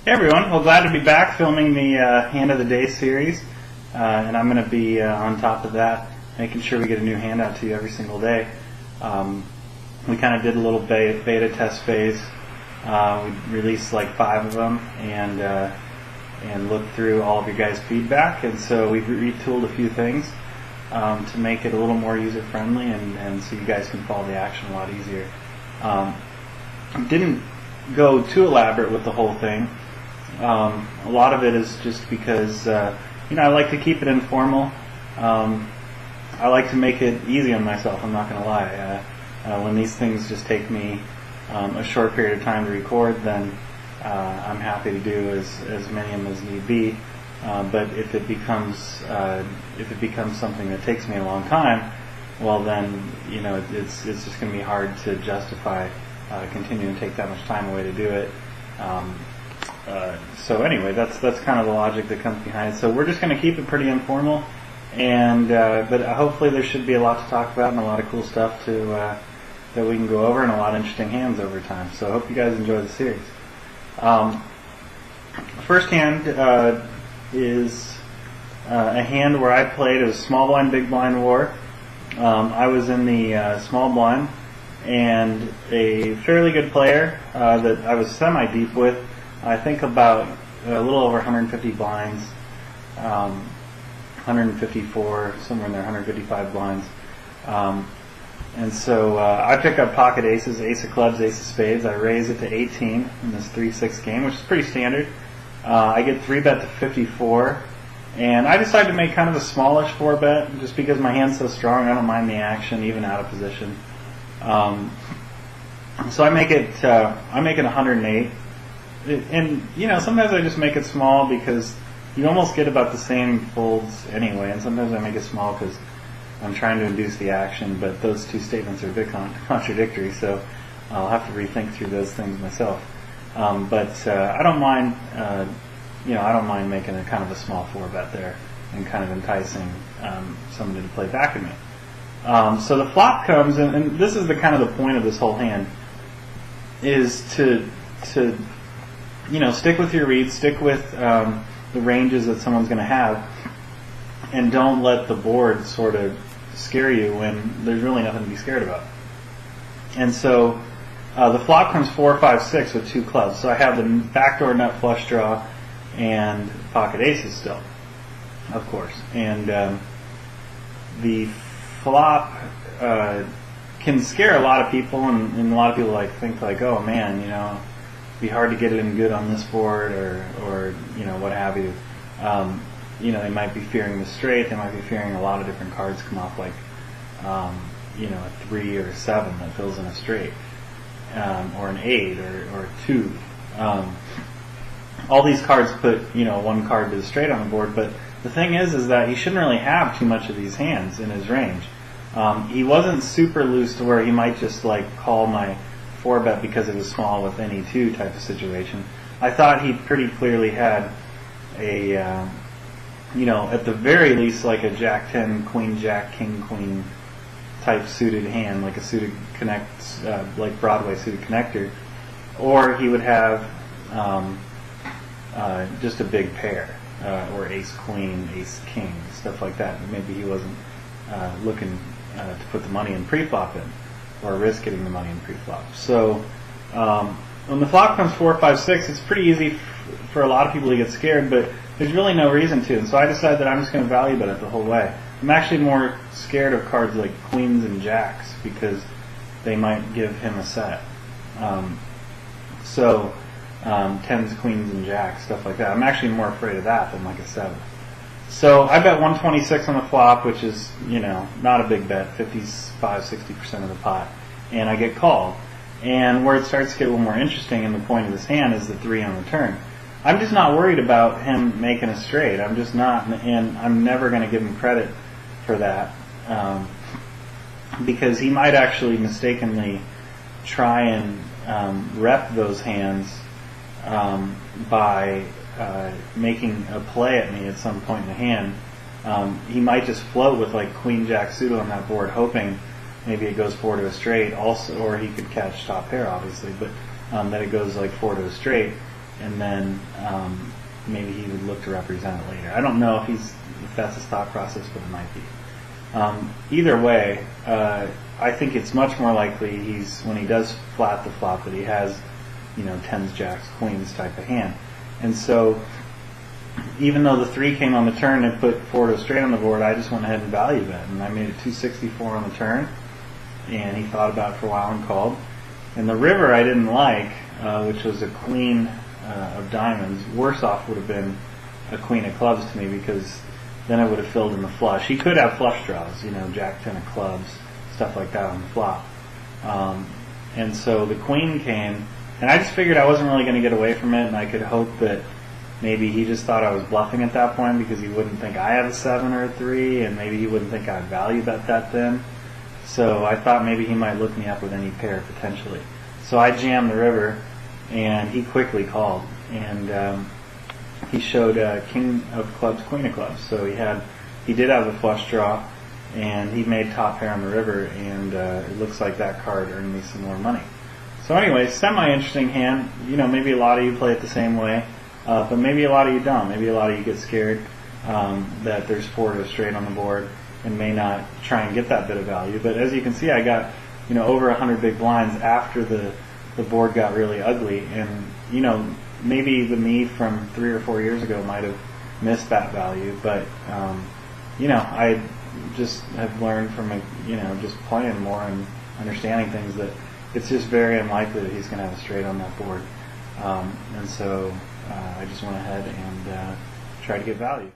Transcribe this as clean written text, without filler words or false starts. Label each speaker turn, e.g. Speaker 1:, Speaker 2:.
Speaker 1: Hey everyone, well glad to be back filming the Hand of the Day series, and I'm going to be on top of that, making sure we get a new hand out to you every single day. We kind of did a little beta test phase. We released like 5 of them and looked through all of your guys' feedback, and so we've retooled a few things to make it a little more user friendly and so you guys can follow the action a lot easier. Didn't go too elaborate with the whole thing. A lot of it is just because I like to keep it informal. I like to make it easy on myself, I'm not going to lie. When these things just take me a short period of time to record, then I'm happy to do as many of them as need be. But if it becomes something that takes me a long time, well then it's just going to be hard to justify continuing to take that much time away to do it. So anyway, that's kind of the logic that comes behind it. So we're just going to keep it pretty informal, and but hopefully there should be a lot to talk about and a lot of cool stuff that we can go over, and a lot of interesting hands over time. So I hope you guys enjoy the series. First hand is a hand where I played. It was small blind, big blind war. I was in the small blind, and a fairly good player that I was semi-deep with. I think about a little over 150 blinds, 154, somewhere in there, 155 blinds. And so I pick up pocket aces, ace of clubs, ace of spades. I raise it to 18 in this 3-6 game, which is pretty standard. I get 3-bet to 54, and I decide to make kind of a smallish 4-bet just because my hand's so strong. I don't mind the action, even out of position. So I make it 108. And sometimes I just make it small because you almost get about the same folds anyway, and sometimes I make it small because I'm trying to induce the action, but those two statements are a bit contradictory, so I'll have to rethink through those things myself. But I don't mind making a kind of a small 4-bet there and kind of enticing somebody to play back at me. So the flop comes, and this is the kind of the point of this whole hand, is to stick with your reads, stick with the ranges that someone's going to have, and don't let the board sort of scare you when there's really nothing to be scared about. And so the flop comes 4, 5, 6 with 2 clubs. So I have the backdoor nut flush draw and pocket aces still, of course. And the flop can scare a lot of people, and a lot of people think oh man, it'd be hard to get it in good on this board, or what have you. They might be fearing the straight. They might be fearing a lot of different cards come off, like a 3 or a 7 that fills in a straight, or an 8 or a 2. All these cards put one card to the straight on the board, but the thing is that he shouldn't really have too much of these hands in his range. He wasn't super loose to where he might just call my 4-bet because it was small with any 2 type of situation. I thought he pretty clearly had a at the very least a Jack 10, Queen Jack, King Queen type suited hand, like a suited connect, like Broadway suited connector, or he would have just a big pair, or Ace Queen, Ace King, stuff like that. Maybe he wasn't looking to put the money in pre-flop in, or risk getting the money in pre-flop. So when the flop comes 4, 5, 6, it's pretty easy for a lot of people to get scared, but there's really no reason to. And so I decided that I'm just going to value bet it the whole way. I'm actually more scared of cards like queens and jacks because they might give him a set. So 10s, queens, and jacks, stuff like that. I'm actually more afraid of that than like a 7. So I bet 126 on the flop, which is, not a big bet, 55-60% of the pot, and I get called. And where it starts to get a little more interesting, and the point of this hand, is the 3 on the turn. I'm just not worried about him making a straight. I'm just not, and I'm never going to give him credit for that, because he might actually mistakenly try and rep those hands by making a play at me at some point in the hand. He might just float with Queen Jack suited on that board, hoping maybe it goes 4 to a straight, also, or he could catch top pair, obviously, but that it goes 4 to a straight. and then maybe he would look to represent it later. I don't know if that's his thought process, but it might be. Either way, I think it's much more likely when he does flat the flop, that he has, tens, jacks, queens type of hand. And so, even though the 3 came on the turn and put 4 to straight on the board, I just went ahead and value bet, and I made it 264 on the turn. And he thought about it for a while and called. And the river I didn't like, which was a queen of diamonds. Worse off would have been a queen of clubs to me, because then it would have filled in the flush. He could have flush draws, jack 10 of clubs, stuff like that on the flop. And so the queen came, and I just figured I wasn't really going to get away from it, and I could hope that maybe he just thought I was bluffing at that point, because he wouldn't think I have a 7 or a 3, and maybe he wouldn't think I'd value bet that thin. So I thought maybe he might look me up with any pair potentially. So I jammed the river, and he quickly called, and he showed king of clubs, queen of clubs. So he did have a flush draw, and he made top pair on the river, and it looks like that card earned me some more money. So anyway, semi-interesting hand. Maybe a lot of you play it the same way, but maybe a lot of you don't. Maybe a lot of you get scared that there's 4 to straight on the board, and may not try and get that bit of value. But as you can see, I got over 100 big blinds after the board got really ugly, and maybe the me from 3 or 4 years ago might have missed that value, but I just have learned from just playing more and understanding things that it's just very unlikely that he's going to have a straight on that board, and so I just went ahead and tried to get value.